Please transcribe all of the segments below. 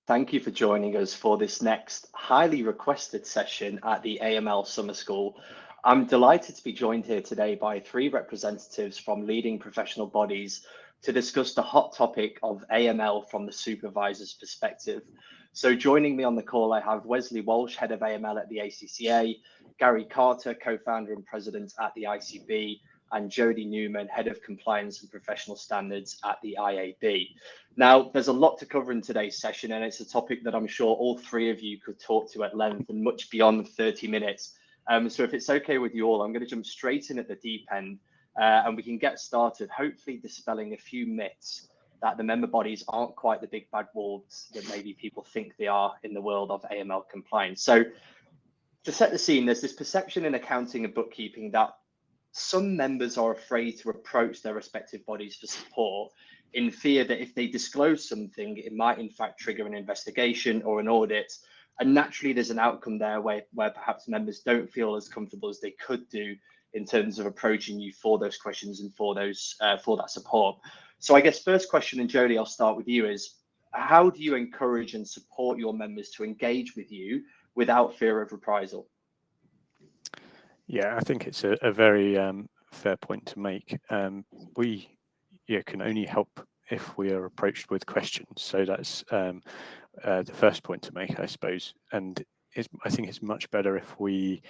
Thank you for joining us for this next highly requested session at the AML Summer School. I'm delighted to be joined here today by three representatives from leading professional bodies to discuss the hot topic of AML from the supervisor's perspective. So joining me on the call, I have Wesley Walsh, Head of AML at the ACCA, Garry Carter, Co-founder and President at the ICB, and Jody Newman, Head of Compliance and Professional Standards at the IAB. Now, there's a lot to cover in today's session, and it's a topic that I'm sure all three of you could talk to at length and much beyond 30 minutes. So if it's okay with you all, I'm going to jump straight in at the deep end and we can get started, hopefully dispelling a few myths that the member bodies aren't quite the big bad wolves that maybe people think they are in the world of AML compliance. So to set the scene, there's this perception in accounting and bookkeeping that some members are afraid to approach their respective bodies for support in fear that if they disclose something, it might in fact trigger an investigation or an audit. And naturally, there's an outcome there where perhaps members don't feel as comfortable as they could do in terms of approaching you for those questions and for that support. So I guess first question, and Jody, I'll start with you, is how do you encourage and support your members to engage with you without fear of reprisal? Yeah, I think it's a very fair point to make. We can only help if we are approached with questions. So that's the first point to make, I suppose. And I think it's much better if we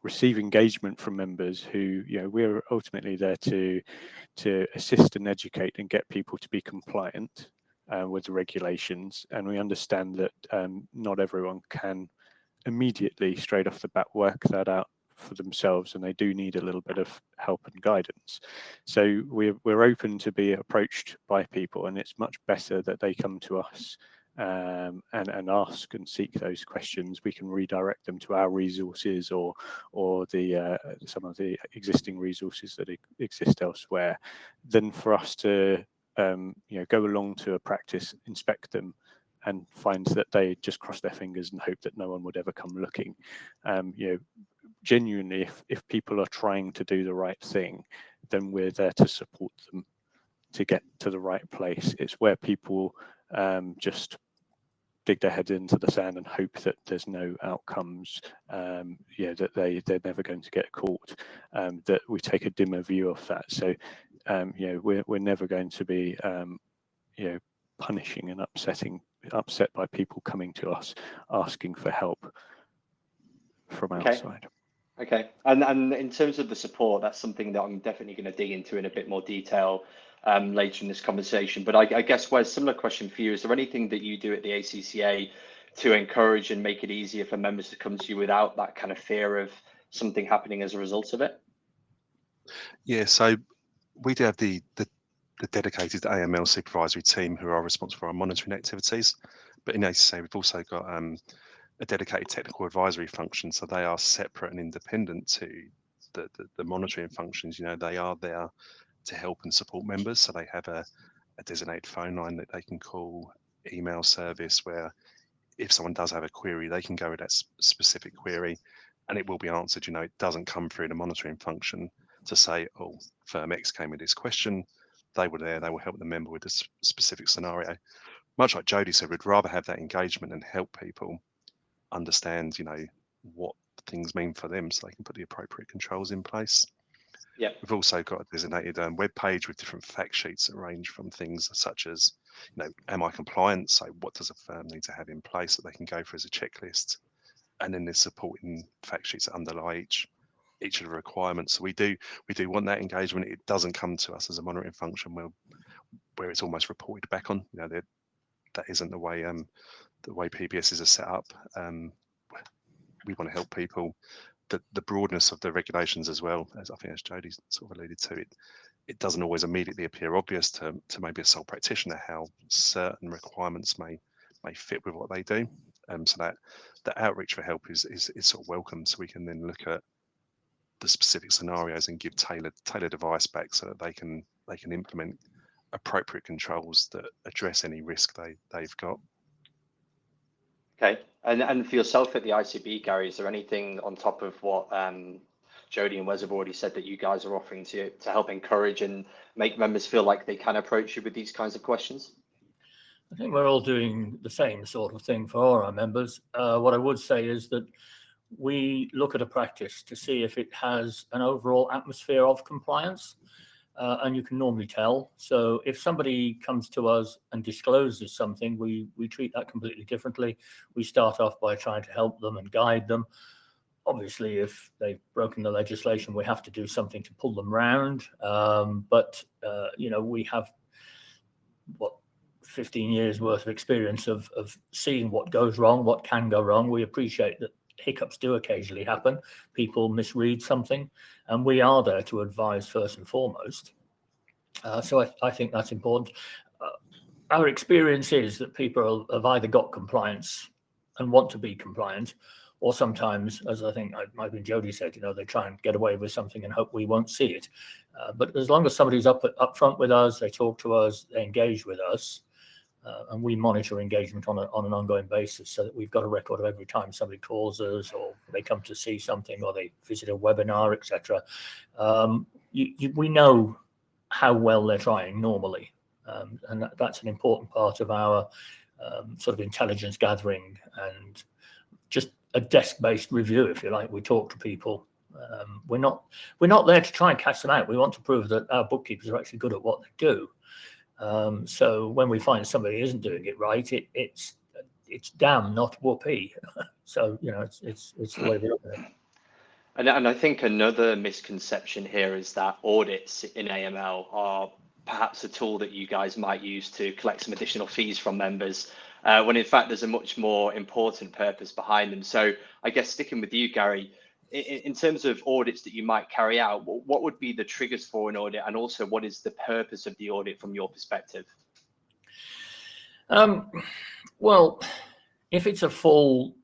receive engagement from members who, we're ultimately there to assist and educate and get people to be compliant with the regulations. And we understand that not everyone can immediately, straight off the bat, work that out for themselves, and they do need a little bit of help and guidance. So we're open to be approached by people, and it's much better that they come to us and ask and seek those questions. We can redirect them to our resources or the some of the existing resources that exist elsewhere, than for us to go along to a practice, inspect them, and find that they just cross their fingers and hope that no one would ever come looking. Genuinely, if people are trying to do the right thing, then we're there to support them to get to the right place. It's where people just dig their heads into the sand and hope that there's no outcomes, that they're never going to get caught, that we take a dimmer view of that. So we're never going to be punishing and upset by people coming to us asking for help from outside. Okay, and in terms of the support, that's something that I'm definitely going to dig into in a bit more detail later in this conversation. But I guess, Wes, similar question for you. Is there anything that you do at the ACCA to encourage and make it easier for members to come to you without that kind of fear of something happening as a result of it? Yeah, so we do have the dedicated AML supervisory team who are responsible for our monitoring activities. But in ACCA, we've also got a dedicated technical advisory function, so they are separate and independent to the monitoring functions. They are there to help and support members. So they have a designated phone line that they can call, email service, where if someone does have a query, they can go with that specific query and it will be answered. It doesn't come through the monitoring function to say, oh, firm X came with this question. They were there, they will help the member with this specific scenario. Much like Jody said, we'd rather have that engagement and help people understand, what things mean for them so they can put the appropriate controls in place. Yeah. We've also got a designated web page with different fact sheets that range from things such as, am I compliant? So what does a firm need to have in place that they can go through as a checklist? And then there's supporting fact sheets that underlie each of the requirements. So we do want that engagement. It doesn't come to us as a monitoring function where it's almost reported back on. That isn't the way PBSs are set up. We want to help people. The broadness of the regulations as well, as I think as Jody sort of alluded to, it doesn't always immediately appear obvious to maybe a sole practitioner how certain requirements may fit with what they do. So that the outreach for help is sort of welcome, so we can then look at the specific scenarios and give tailored advice back so that they can implement appropriate controls that address any risk they've got. Okay, and for yourself at the ICB, Garry, is there anything on top of what Jody and Wes have already said that you guys are offering to help encourage and make members feel like they can approach you with these kinds of questions? I think we're all doing the same sort of thing for all our members. What I would say is that we look at a practice to see if it has an overall atmosphere of compliance, and you can normally tell. So if somebody comes to us and discloses something, we treat that completely differently. We start off by trying to help them and guide them. Obviously, if they've broken the legislation, we have to do something to pull them round. But we have 15 years worth of experience of seeing what goes wrong, what can go wrong. We appreciate that hiccups do occasionally happen. People misread something, and we are there to advise first and foremost. So I think that's important. Our experience is that people have either got compliance and want to be compliant, or sometimes, as I think maybe Jody said, they try and get away with something and hope we won't see it. But as long as somebody's up front with us, they talk to us, they engage with us, and we monitor engagement on an ongoing basis, so that we've got a record of every time somebody calls us, or they come to see something, or they visit a webinar, etc. We know how well they're trying normally, and that's an important part of our sort of intelligence gathering, and just a desk-based review, if you like. We talk to people. We're not there to try and catch them out. We want to prove that our bookkeepers are actually good at what they do. So when we find somebody isn't doing it right, it's damn, not whoopee. So it's the way we look at it. And I think another misconception here is that audits in AML are perhaps a tool that you guys might use to collect some additional fees from members, when in fact there's a much more important purpose behind them. So I guess sticking with you, Garry, in terms of audits that you might carry out, what would be the triggers for an audit, and also what is the purpose of the audit from your perspective? Well, if it's a full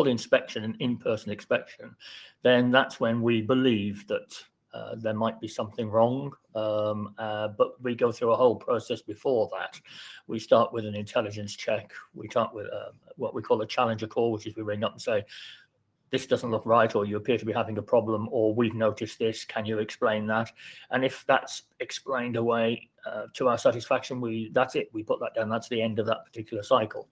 inspection, an in-person inspection, then that's when we believe that there might be something wrong. But we go through a whole process before that. We start with an intelligence check. We start with what we call a challenger call, which is we ring up and say, this doesn't look right, or you appear to be having a problem, or we've noticed this, can you explain that? And if that's explained away to our satisfaction, that's it. We put that down. That's the end of that particular cycle.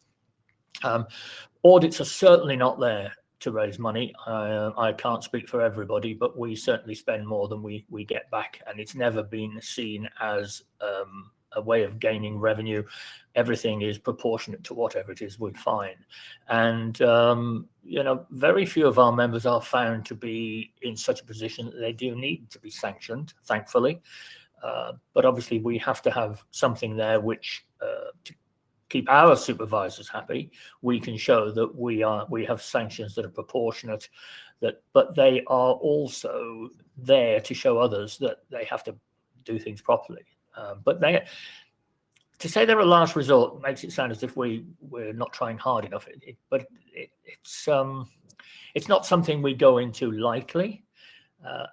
Audits are certainly not there to raise money. I can't speak for everybody, but we certainly spend more than we get back, and it's never been seen as a way of gaining revenue. Everything is proportionate to whatever it is we find. And very few of our members are found to be in such a position that they do need to be sanctioned, thankfully. But obviously we have to have something there which to keep our supervisors happy. We can show that we have sanctions that are proportionate, but they are also there to show others that they have to do things properly. But to say they're a last resort makes it sound as if we're not trying hard enough. But it's not something we go into lightly,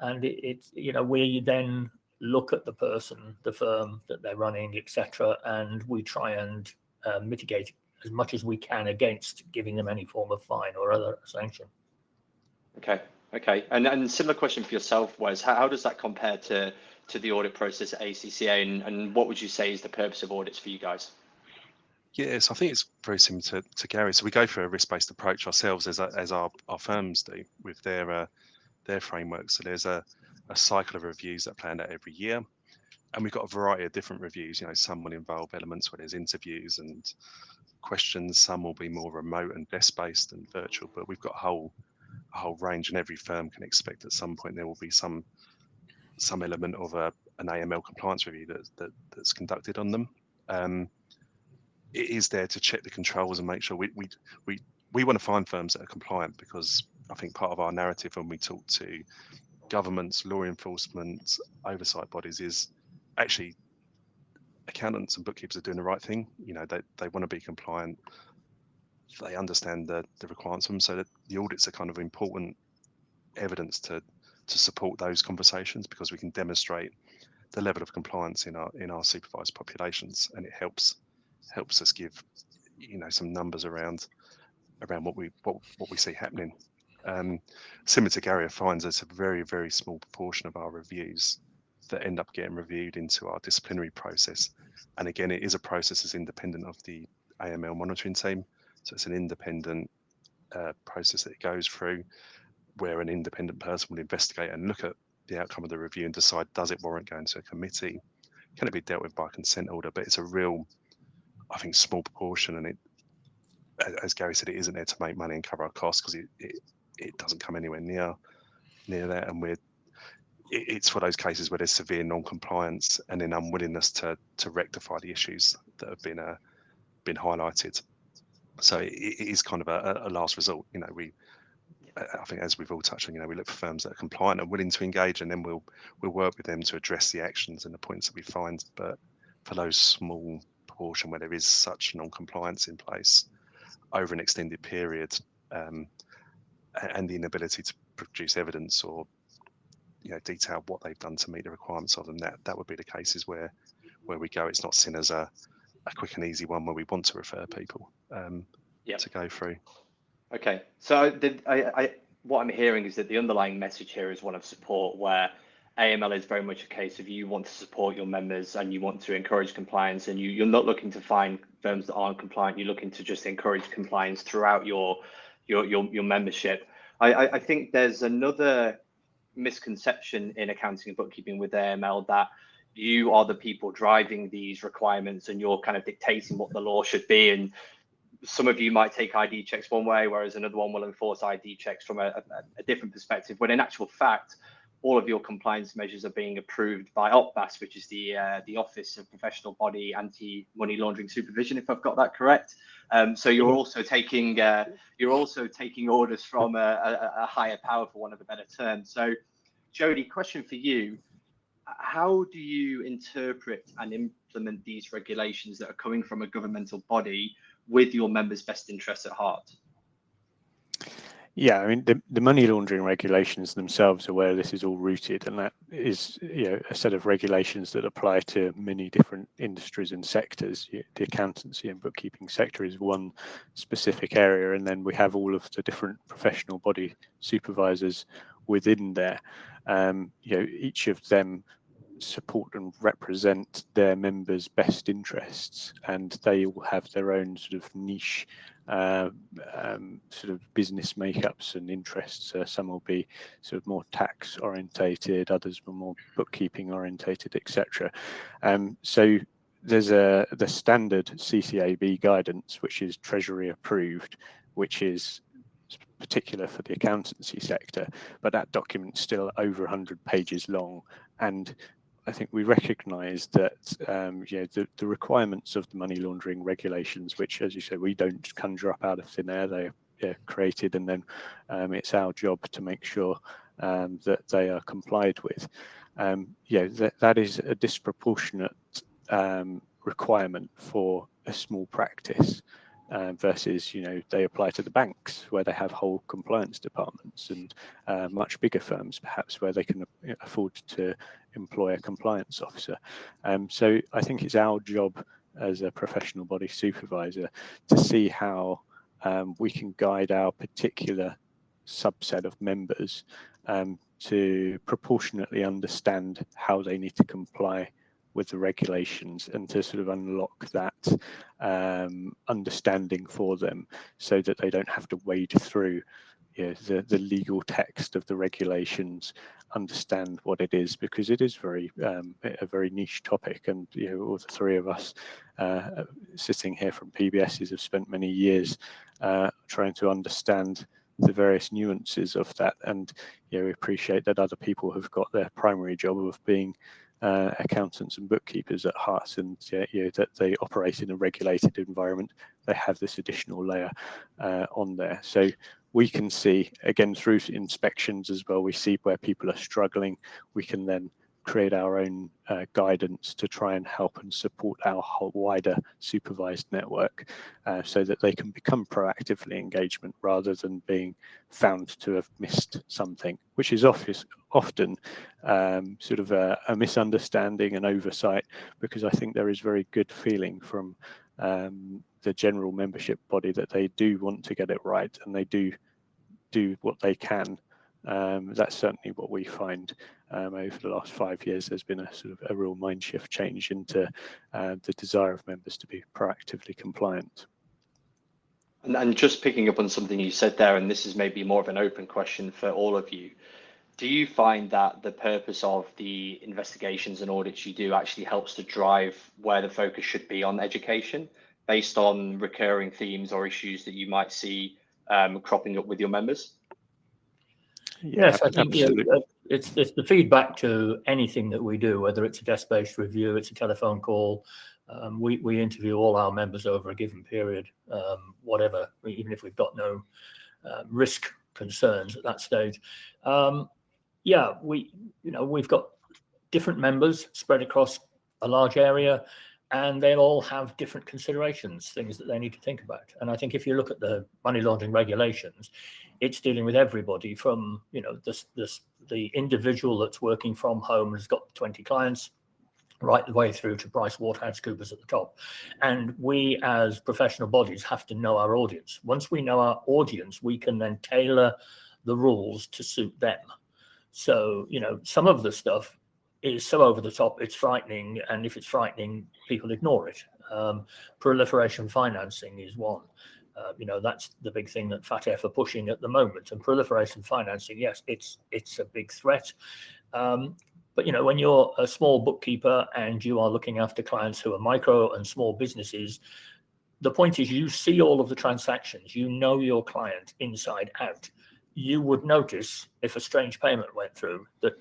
and we then look at the person, the firm that they're running, etc., and we try and mitigate as much as we can against giving them any form of fine or other sanction. Okay. And similar question for yourself, Wes. How does that compare to the audit process at ACCA, and what would you say is the purpose of audits for you guys? Yes, I think it's very similar to Garry. So we go through a risk-based approach ourselves, as our firms do with their framework. So there's a cycle of reviews that are planned out every year, and we've got a variety of different reviews. Some will involve elements where there's interviews and questions. Some will be more remote and desk-based and virtual. But we've got a whole range, and every firm can expect at some point there will be some element of an AML compliance review that's conducted on them. It is there to check the controls and make sure we want to find firms that are compliant, because I think part of our narrative when we talk to governments, law enforcement, oversight bodies is actually accountants and bookkeepers are doing the right thing. They want to be compliant. They understand the requirements of them, so that the audits are kind of important evidence to support those conversations, because we can demonstrate the level of compliance in our supervised populations, and it helps us give some numbers around what we see happening. Similar to Garry, finds it's a very, very small proportion of our reviews that end up getting reviewed into our disciplinary process. And again, it is a process that's independent of the AML monitoring team. So it's an independent process that it goes through, where an independent person will investigate and look at the outcome of the review and decide, does it warrant going to a committee? Can it be dealt with by consent order? But it's a real, I think, small proportion. And it, as Gary said, it isn't there to make money and cover our costs, because it doesn't come anywhere near that. And it's for those cases where there's severe non-compliance and then unwillingness to rectify the issues that have been highlighted. So it is kind of a last resort. You know, I think, as we've all touched on, you know, we look for firms that are compliant and willing to engage, and then we'll work with them to address the actions and the points that we find. But for those small proportion where there is such non-compliance in place over an extended period, and the inability to produce evidence or, you know, detail what they've done to meet the requirements of them, that would be the cases where we go. It's not seen as a quick and easy one where we want to refer people to go through. Okay, so what I'm hearing is that the underlying message here is one of support, where AML is very much a case of you want to support your members and you want to encourage compliance, and you're not looking to find firms that aren't compliant. You're looking to just encourage compliance throughout your membership. I think there's another misconception in accounting and bookkeeping with AML, that you are the people driving these requirements and you're kind of dictating what the law should be. And some of you might take ID checks one way, whereas another one will enforce ID checks from a different perspective, when in actual fact, all of your compliance measures are being approved by OPBAS, which is the Office of Professional Body Anti-Money Laundering Supervision, if I've got that correct. So you're also taking orders from a higher power, for want of a better term. So, Jody, question for you: how do you interpret and implement these regulations that are coming from a governmental body with your members' best interests at heart? Yeah, I mean, the money laundering regulations themselves are where this is all rooted, and that is, you know, a set of regulations that apply to many different industries and sectors. The accountancy and bookkeeping sector is one specific area, and then we have all of the different professional body supervisors within there. You know, each of them support and represent their members' best interests, and they all have their own sort of niche sort of business makeups and interests. Some will be sort of more tax orientated, others were more bookkeeping orientated, etc. So there's the standard CCAB guidance, which is Treasury approved, which is particular for the accountancy sector, but that document's still over 100 pages long. And I think we recognise that you know, the requirements of the money laundering regulations, which, as you said, we don't conjure up out of thin air, they're created, and then it's our job to make sure that they are complied with. Yeah, that is a disproportionate requirement for a small practice. Versus, you know, they apply to the banks, where they have whole compliance departments, and much bigger firms perhaps, where they can afford to employ a compliance officer. So I think it's our job as a professional body supervisor to see how we can guide our particular subset of members to proportionately understand how they need to comply with the regulations, and to sort of unlock that understanding for them, so that they don't have to wade through, you know, the legal text of the regulations, understand what it is, because it is a very niche topic. And, you know, all the three of us sitting here from PBSs have spent many years trying to understand the various nuances of that. And, you know, we appreciate that other people have got their primary job of being accountants and bookkeepers at heart, and you know, that they operate in a regulated environment. They have this additional layer on there. So we can see, again, through inspections as well, we see where people are struggling. We can then create our own guidance to try and help and support our whole wider supervised network, so that they can become proactively engagement, rather than being found to have missed something, which is often sort of a misunderstanding and oversight, because I think there is very good feeling from the general membership body that they do want to get it right, and they do what they can That's certainly what we find over the last 5 years. There's been a sort of a real mind shift change into the desire of members to be proactively compliant. And just picking up on something you said there, and this is maybe more of an open question for all of you. Do you find that the purpose of the investigations and audits you do actually helps to drive where the focus should be on education based on recurring themes or issues that you might see cropping up with your members? Yes, I think absolutely. it's the feedback to anything that we do, whether it's a desk-based review, it's a telephone call. We interview all our members over a given period, whatever, even if we've got no risk concerns at that stage. Yeah, we've got different members spread across a large area, and they'll all have different considerations, things that they need to think about. And I think if you look at the money laundering regulations, it's dealing with everybody from, the individual that's working from home and has got 20 clients, right the way through to PricewaterhouseCoopers at the top. And we as professional bodies have to know our audience. Once we know our audience, we can then tailor the rules to suit them. So, some of the stuff is so over the top, it's frightening. And if it's frightening, people ignore it. Proliferation financing is one. That's the big thing that FATF are pushing at the moment. And proliferation financing, yes, it's a big threat. But, when you're a small bookkeeper and you are looking after clients who are micro and small businesses, the point is you see all of the transactions, you know your client inside out. You would notice if a strange payment went through that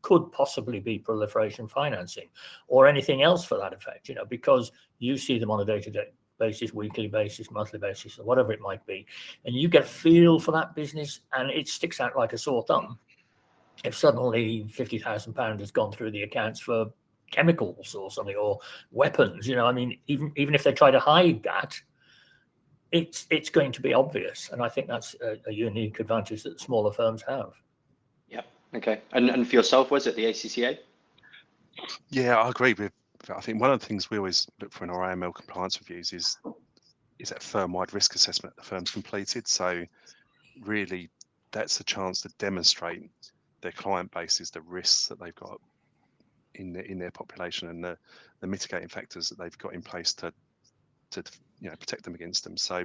could possibly be proliferation financing or anything else for that effect, because you see them on a day-to-day basis, weekly basis, monthly basis, or whatever it might be. And you get a feel for that business and it sticks out like a sore thumb. If suddenly £50,000 has gone through the accounts for chemicals or something, or weapons, even if they try to hide that, it's going to be obvious. And I think that's a unique advantage that smaller firms have. Yeah. Okay. And for yourself, was it the ACCA? Yeah, I agree with. I think one of the things we always look for in our AML compliance reviews is that firm-wide risk assessment the firm's completed. So really, that's a chance to demonstrate their client bases, the risks that they've got in their population, and the mitigating factors that they've got in place to protect them against them. So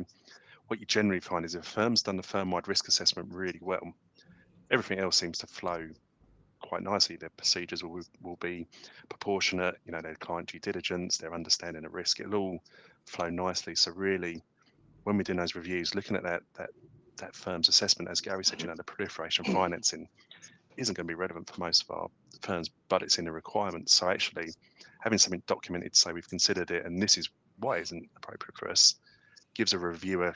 what you generally find is if a firm's done the firm-wide risk assessment really well, everything else seems to flow quite nicely. Their procedures will be proportionate, their client due diligence, their understanding of risk, it'll all flow nicely. So really, when we're doing those reviews, looking at that firm's assessment, as Gary said, the proliferation financing isn't going to be relevant for most of our firms, but it's in the requirements. So actually having something documented to say we've considered it and this is why it isn't appropriate for us gives a reviewer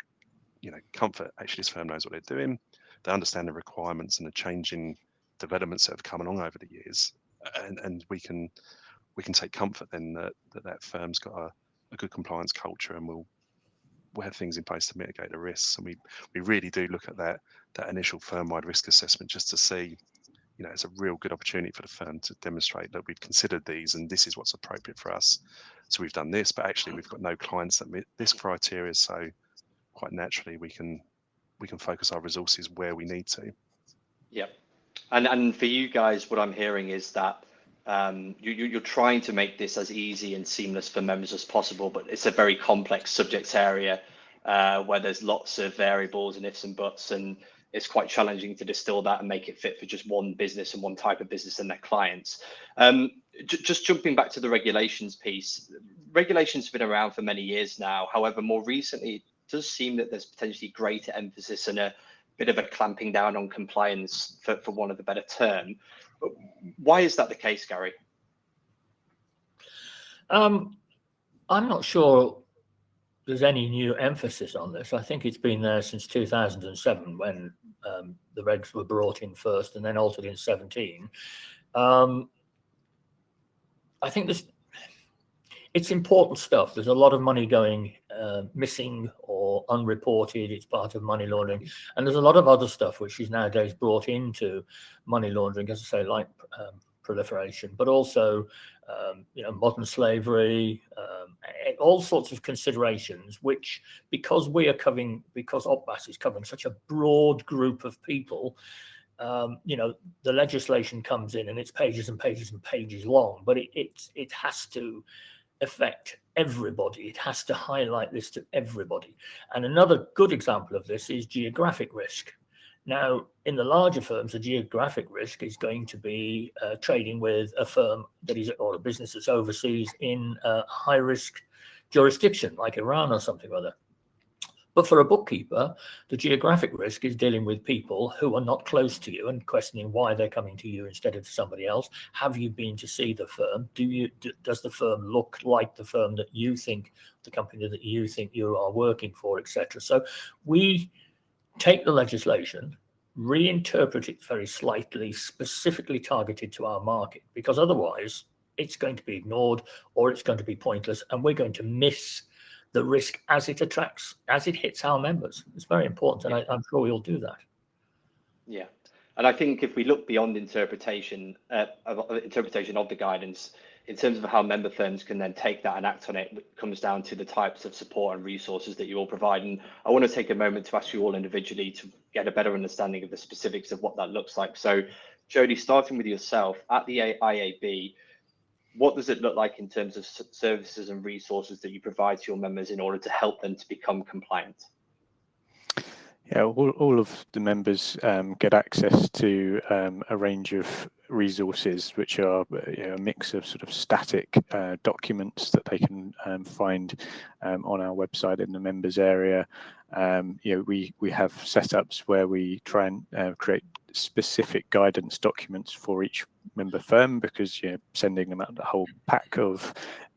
comfort. Actually, this firm knows what they're doing, they understand the requirements and the changing developments that have come along over the years, and we can take comfort then that firm's got a good compliance culture, and we'll have things in place to mitigate the risks. And we really do look at that initial firm-wide risk assessment just to see, it's a real good opportunity for the firm to demonstrate that we've considered these and this is what's appropriate for us. So we've done this, but actually we've got no clients that meet this criteria. So quite naturally we can focus our resources where we need to. Yep. And for you guys, what I'm hearing is that you're trying to make this as easy and seamless for members as possible, but it's a very complex subject area where there's lots of variables and ifs and buts, and it's quite challenging to distill that and make it fit for just one business and one type of business and their clients. Just jumping back to the regulations piece, regulations have been around for many years now. However, more recently, it does seem that there's potentially greater emphasis and a bit of a clamping down on compliance, for want of a better term. Why is that the case, Gary? I'm not sure there's any new emphasis on this. I think it's been there since 2007 when the regs were brought in first and then altered in 2017. I think it's important stuff. There's a lot of money going missing or unreported. It's part of money laundering. And there's a lot of other stuff which is nowadays brought into money laundering, as I say, like proliferation, but also modern slavery, all sorts of considerations, which because OPBAS is covering such a broad group of people, the legislation comes in and it's pages and pages and pages long, but it has to affect everybody. It has to highlight this to everybody. And another good example of this is geographic risk. Now, in the larger firms, the geographic risk is going to be trading with a firm or a business that's overseas in a high-risk jurisdiction like Iran or something or other. But for a bookkeeper, the geographic risk is dealing with people who are not close to you and questioning why they're coming to you instead of to somebody else. Have you been to see the firm? Does the firm look like the firm that you think, the company that you think you are working for, etc.? So we take the legislation, reinterpret it very slightly, specifically targeted to our market, because otherwise it's going to be ignored or it's going to be pointless, and we're going to miss the risk as it hits our members. It's very important, and I'm sure we'll do that. Yeah, and I think if we look beyond interpretation of the guidance, in terms of how member firms can then take that and act on it, it comes down to the types of support and resources that you all provide. And I want to take a moment to ask you all individually to get a better understanding of the specifics of what that looks like. So, Jody, starting with yourself, at the IAB, what does it look like in terms of services and resources that you provide to your members in order to help them to become compliant? Yeah, all of the members get access to a range of resources, which are a mix of sort of static documents that they can find on our website in the members area. We have setups where we try and create specific guidance documents for each member firm, because sending them out the whole pack of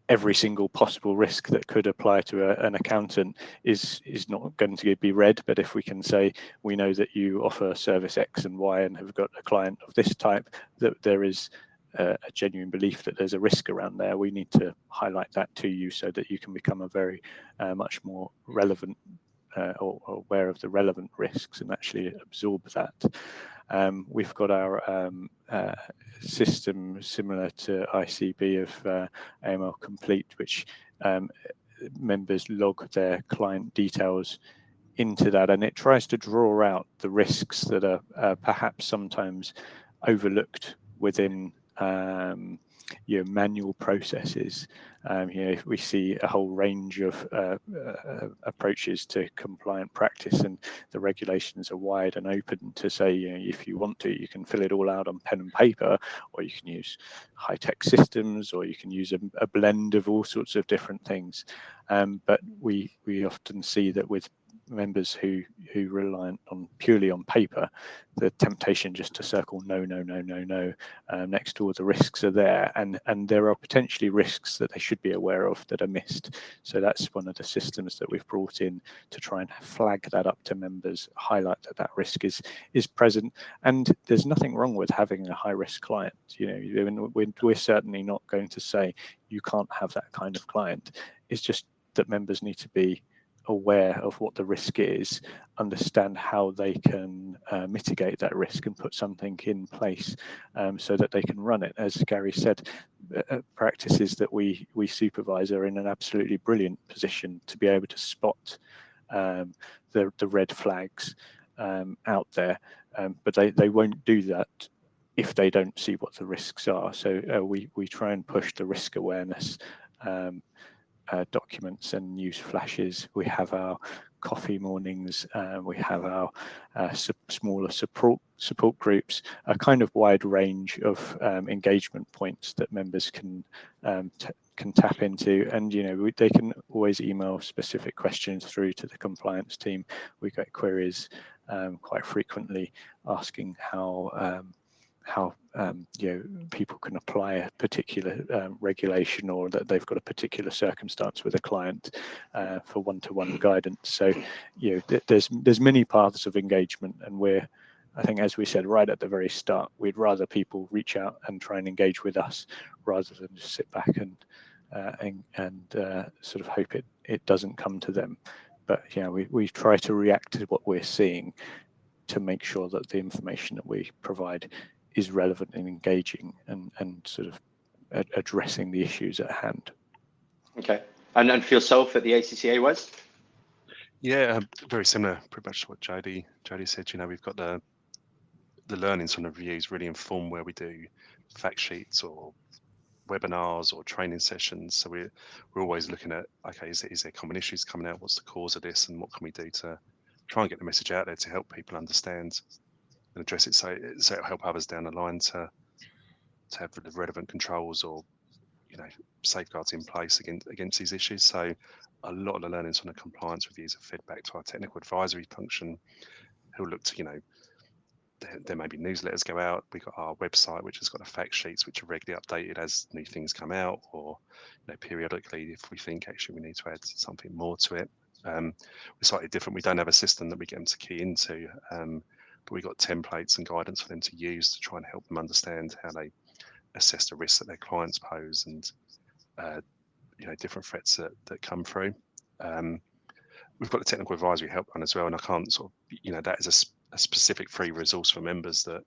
every single possible risk that could apply to an accountant is not going to be read. But if we can say, we know that you offer service X and Y and have got a client of this type, that there is a genuine belief that there's a risk around there, we need to highlight that to you so that you can become a very much more relevant or aware of the relevant risks and actually absorb that. We've got our system similar to ICB of AML Complete, which members log their client details into that, and it tries to draw out the risks that are perhaps sometimes overlooked within manual processes. If we see a whole range of approaches to compliant practice, and the regulations are wide and open to say, if you want to, you can fill it all out on pen and paper, or you can use high-tech systems, or you can use a blend of all sorts of different things. But we often see that with members who rely purely on paper, the temptation just to circle no next to all the risks are there, and there are potentially risks that they should be aware of that are missed. So that's one of the systems that we've brought in to try and flag that up to members, highlight that risk is present. And there's nothing wrong with having a high risk client. We're certainly not going to say you can't have that kind of client. It's just that members need to be aware of what the risk is, understand how they can mitigate that risk and put something in place so that they can run it. As Garry said, practices that we supervise are in an absolutely brilliant position to be able to spot the red flags out there, but they won't do that if they don't see what the risks are. So we try and push the risk awareness documents and news flashes. We have our coffee mornings, we have our smaller support groups, a kind of wide range of engagement points that members can tap into, and they can always email specific questions through to the compliance team. We get queries quite frequently asking how people can apply a particular regulation, or that they've got a particular circumstance with a client for one-to-one guidance. So there's many paths of engagement, and I think, as we said right at the very start, we'd rather people reach out and try and engage with us rather than just sit back and sort of hope it doesn't come to them. But we try to react to what we're seeing to make sure that the information that we provide is relevant and engaging and sort of addressing the issues at hand. Okay. And for yourself at the ACCA, Wes? Yeah, very similar, pretty much to what Jody said. We've got the learnings from the reviews really inform where we do fact sheets or webinars or training sessions. So we're always looking at, okay, is there common issues coming out? What's the cause of this, and what can we do to try and get the message out there to help people understand and address it, so it'll help others down the line to have the relevant controls or safeguards in place against these issues. So a lot of the learnings from the compliance reviews are fed back to our technical advisory function, who'll look to there may be newsletters go out. We've got our website, which has got the fact sheets, which are regularly updated as new things come out, or periodically if we think actually we need to add something more to it. We're slightly different. We don't have a system that we get them to key into, but we've got templates and guidance for them to use to try and help them understand how they assess the risks that their clients pose and different threats that come through. We've got the technical advisory helpline as well, and I can't that is a specific free resource for members that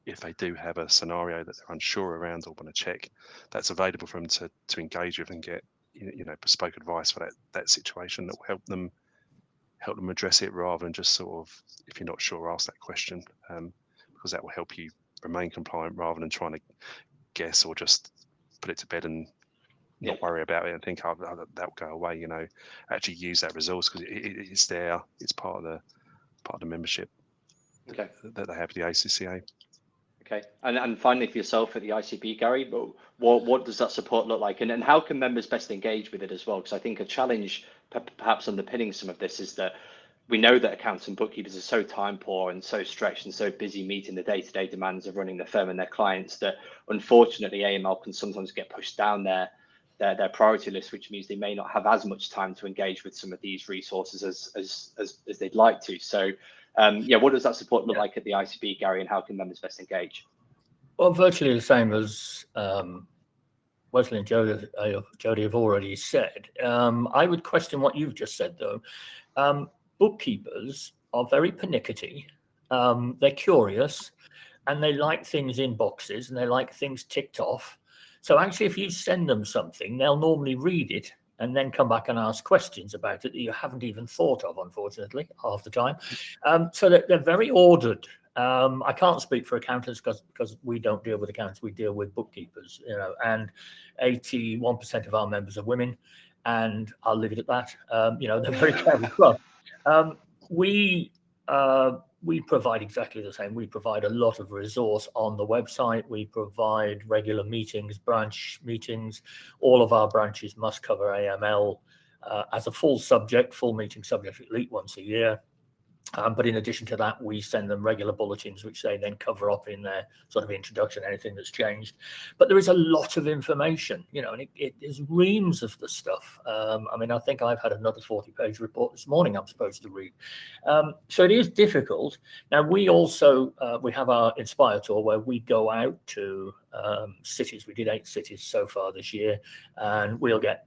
if they do have a scenario that they're unsure around or want to check, that's available for them to engage with and get bespoke advice for that situation that will help them address it, rather than just sort of, if you're not sure, ask that question, because that will help you remain compliant rather than trying to guess or just put it to bed and not worry about it and think, oh, that'll go away. Actually use that resource because it's there. It's part of the membership that they have for the ACCA. Okay, and finally for yourself at the ICB, Garry, what does that support look like, and how can members best engage with it as well? Because I think a challenge perhaps underpinning some of this is that we know that accountants and bookkeepers are so time poor and so stretched and so busy meeting the day-to-day demands of running the firm and their clients that unfortunately AML can sometimes get pushed down their priority list, which means they may not have as much time to engage with some of these resources as they'd like to. So what does that support look like at the ICB, Garry, and how can members best engage? Well, virtually the same as Wesley and Jody have already said. I would question what you've just said, though. Bookkeepers are very pernickety. They're curious, and they like things in boxes, and they like things ticked off. So actually, if you send them something, they'll normally read it and then come back and ask questions about it that you haven't even thought of, unfortunately, half the time. So they're very ordered. I can't speak for accountants because we don't deal with accountants, we deal with bookkeepers, and 81% of our members are women, and I'll leave it at that. They're very careful. We provide exactly the same. We provide a lot of resource on the website. We provide regular meetings, branch meetings. All of our branches must cover AML as a full meeting subject at least once a year. But in addition to that, we send them regular bulletins, which they then cover up in their sort of introduction, anything that's changed. But there is a lot of information, and it is reams of the stuff. I think I've had another 40-page report this morning I'm supposed to read. So it is difficult. Now, we also, we have our Inspire tour where we go out to cities. We did 8 cities so far this year, and we'll get,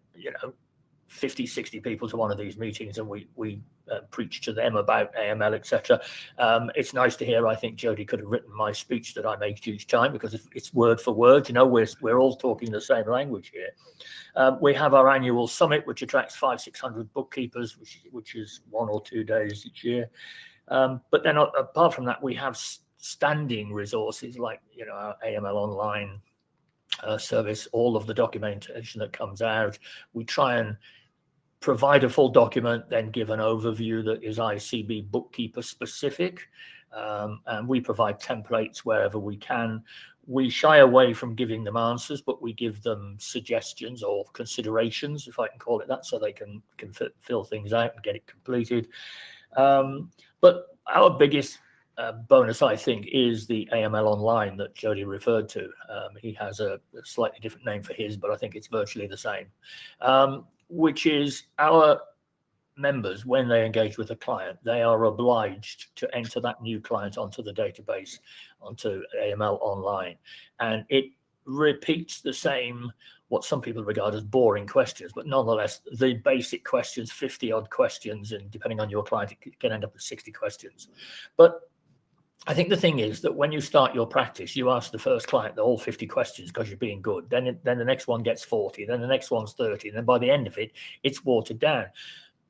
50, 60 people to one of these meetings, and we preach to them about AML, etc. It's nice to hear. I think Jody could have written my speech that I make each time because it's word for word. We're all talking the same language here. We have our annual summit, which attracts 500-600 bookkeepers, which is 1 or 2 days each year. But then apart from that, we have standing resources like our AML online service, all of the documentation that comes out. We try and provide a full document, then give an overview that is ICB bookkeeper specific. And we provide templates wherever we can. We shy away from giving them answers, but we give them suggestions or considerations, if I can call it that, so they can fill things out and get it completed. But our biggest bonus, I think, is the AML Online that Jody referred to. He has a slightly different name for his, but I think it's virtually the same, which is our members, when they engage with a client, they are obliged to enter that new client onto the database, onto AML Online. And it repeats the same, what some people regard as boring questions, but nonetheless, the basic questions, 50-odd questions, and depending on your client, it can end up with 60 questions. But I think the thing is that when you start your practice, you ask the first client the all 50 questions because you're being good. Then the next one gets 40, then the next one's 30, and then by the end of it, it's watered down.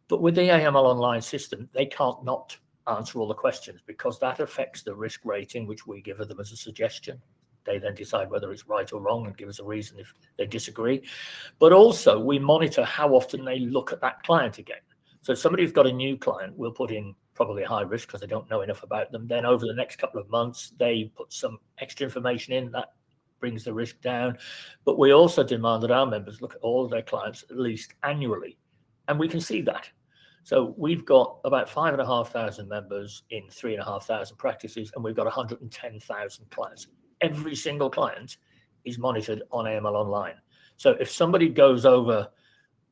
But with the AML Online system, they can't not answer all the questions, because that affects the risk rating, which we give them as a suggestion. They then decide whether it's right or wrong and give us a reason if they disagree. But also we monitor how often they look at that client again. So if somebody who's got a new client, we'll put in probably a high risk because they don't know enough about them. Then over the next couple of months, they put some extra information in that brings the risk down. But we also demand that our members look at all of their clients at least annually. And we can see that. So we've got about 5,500 members in 3,500 practices, and we've got 110,000 clients. Every single client is monitored on AML Online. So if somebody goes over,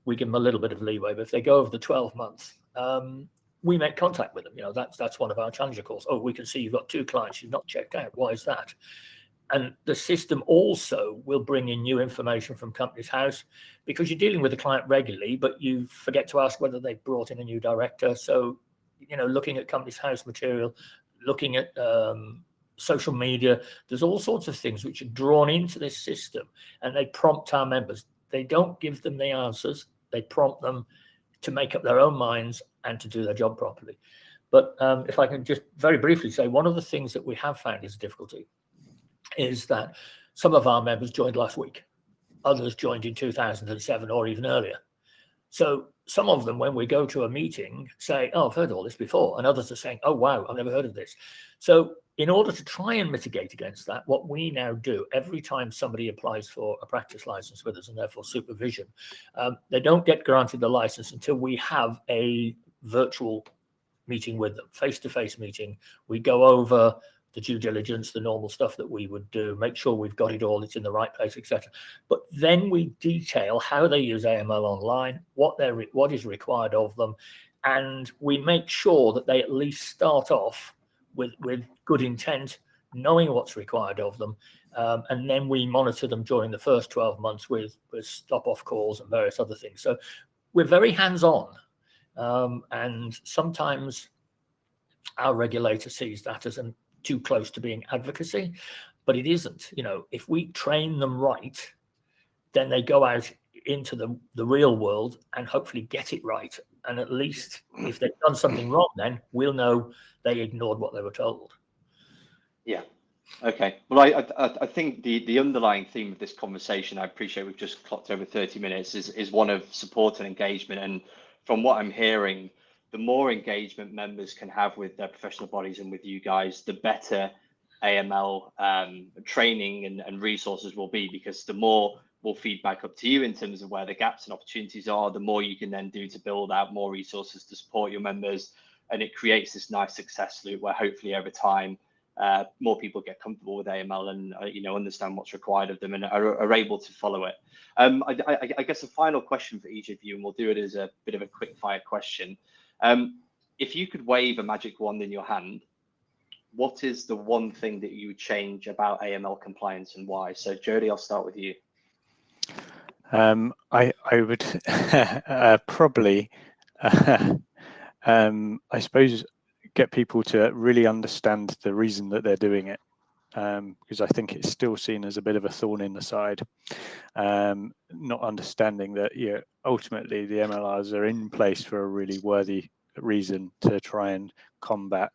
we give them a little bit of leeway, but if they go over the 12 months, we make contact with them. You know, that's one of our challenger calls. Oh, we can see you've got 2 clients you've not checked out. Why is that? And the system also will bring in new information from Companies House, because you're dealing with a client regularly, but you forget to ask whether they've brought in a new director. So, you know, looking at Companies House material, looking at social media, there's all sorts of things which are drawn into this system, and they prompt our members. They don't give them the answers. They prompt them to make up their own minds and to do their job properly. But if I can just very briefly say, one of the things that we have found is a difficulty is that some of our members joined last week. Others joined in 2007 or even earlier. So some of them, when we go to a meeting, say, oh, I've heard all this before. And others are saying, oh, wow, I've never heard of this. So in order to try and mitigate against that, what we now do, every time somebody applies for a practice license with us and therefore supervision, they don't get granted the license until we have a virtual meeting with them, face-to-face meeting. We go over the due diligence, the normal stuff that we would do, make sure we've got it all, it's in the right place, etc. But then we detail how they use AML Online, what is required of them, and we make sure that they at least start off with good intent, knowing what's required of them, and then we monitor them during the first 12 months with stop-off calls and various other things. So we're very hands-on, and sometimes our regulator sees that as too close to being advocacy, but it isn't. You know, if we train them right, then they go out into the real world and hopefully get it right. And at least if they've done something wrong, then we'll know they ignored what they were told. Yeah. Okay. Well, I think the underlying theme of this conversation, I appreciate we've just clocked over 30 minutes, is one of support and engagement. And from what I'm hearing, the more engagement members can have with their professional bodies and with you guys, the better AML training and resources will be, because the more will feed back up to you in terms of where the gaps and opportunities are, the more you can then do to build out more resources to support your members. And it creates this nice success loop where hopefully over time, more people get comfortable with AML and understand what's required of them and are able to follow it. I guess a final question for each of you, and we'll do it as a bit of a quick fire question. If you could wave a magic wand in your hand, what is the one thing that you would change about AML compliance and why? So Jody, I'll start with you. I would probably, I suppose, get people to really understand the reason that they're doing it, because I think it's still seen as a bit of a thorn in the side, not understanding that ultimately the MLRs are in place for a really worthy reason to try and combat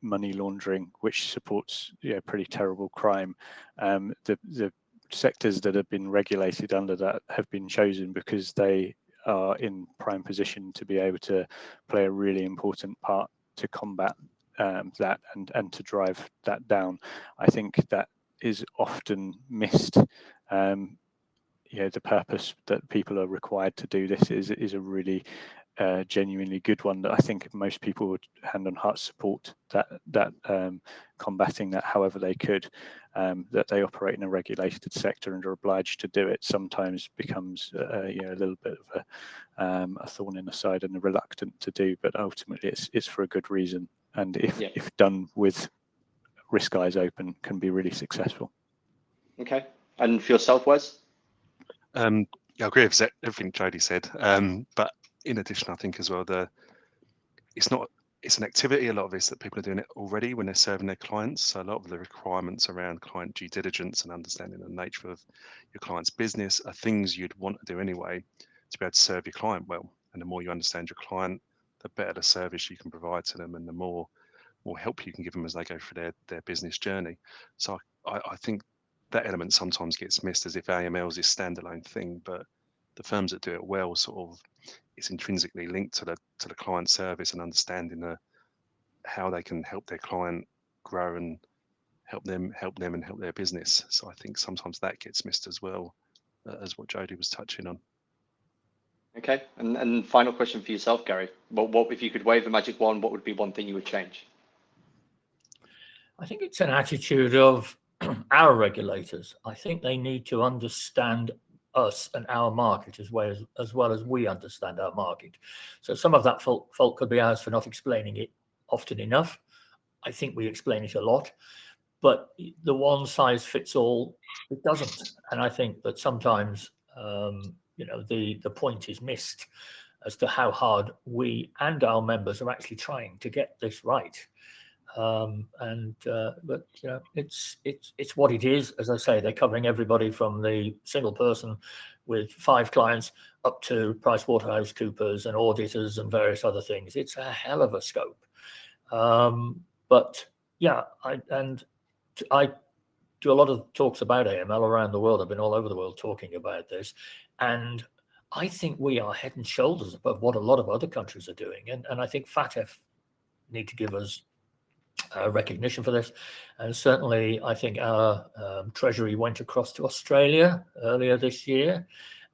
money laundering, which supports pretty terrible crime. The sectors that have been regulated under that have been chosen because they are in prime position to be able to play a really important part to combat that and to drive that down. I think that is often missed. The purpose that people are required to do this is a really genuinely good one that I think most people would hand on heart support that combating that however they could. That they operate in a regulated sector and are obliged to do it sometimes becomes a little bit of a thorn in the side and reluctant to do, but ultimately it's for a good reason, and if done with risk eyes open can be really successful. Okay, and for yourself, Wes? I agree with everything Jody said, but in addition, I think as well it's an activity, a lot of this, that people are doing it already when they're serving their clients. So a lot of the requirements around client due diligence and understanding the nature of your client's business are things you'd want to do anyway to be able to serve your client well. And the more you understand your client, the better the service you can provide to them, and the more help you can give them as they go through their business journey. So I think that element sometimes gets missed as if AML is this standalone thing, but the firms that do it well sort of, it's intrinsically linked to the client service and understanding how they can help their client grow and help them and help their business. So I think sometimes that gets missed as well, as what Jody was touching on. Okay, and final question for yourself, Garry. What if you could wave a magic wand, what would be one thing you would change? I think it's an attitude of our regulators. I think they need to understand us and our market as well as we understand our market. So some of that fault could be ours for not explaining it often enough. I think we explain it a lot, but the one size fits all, it doesn't. And I think that sometimes, the point is missed as to how hard we and our members are actually trying to get this right. But it's what it is. As I say, they're covering everybody from the single person with 5 clients up to PricewaterhouseCoopers and auditors and various other things. It's a hell of a scope. But yeah, I do a lot of talks about AML around the world. I've been all over the world talking about this, and I think we are head and shoulders above what a lot of other countries are doing. And I think FATF need to give us recognition for this. And certainly I think our Treasury went across to Australia earlier this year,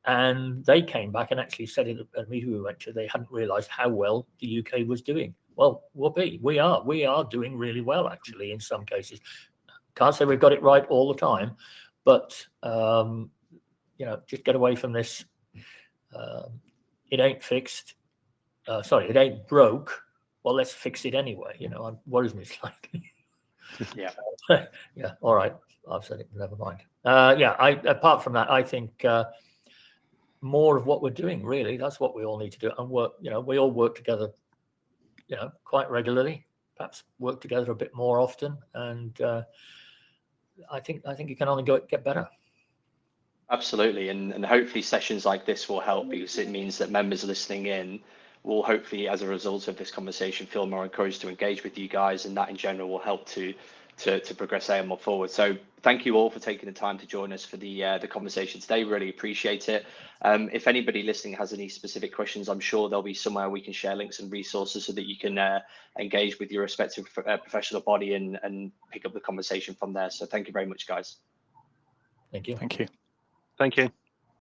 and they came back and actually said at a meeting we went to, they hadn't realized how well the UK was doing. Well, we are doing really well, actually, in some cases. Can't say we've got it right all the time, but just get away from this. It ain't fixed. It ain't broke. Well, let's fix it anyway. It worries me slightly. Yeah. Yeah. All right. I've said it. Never mind. Apart from that, I think more of what we're doing, really, that's what we all need to do. And work, we all work together, quite regularly, perhaps work together a bit more often. And I think you can only get better. Absolutely. And hopefully sessions like this will help, because it means that members listening in will hopefully, as a result of this conversation, feel more encouraged to engage with you guys, and that in general will help to progress AML forward. So thank you all for taking the time to join us for the conversation today. Really appreciate it. If anybody listening has any specific questions, I'm sure there'll be somewhere we can share links and resources so that you can engage with your respective professional body and pick up the conversation from there. So thank you very much, guys. Thank you. Thank you. Thank you.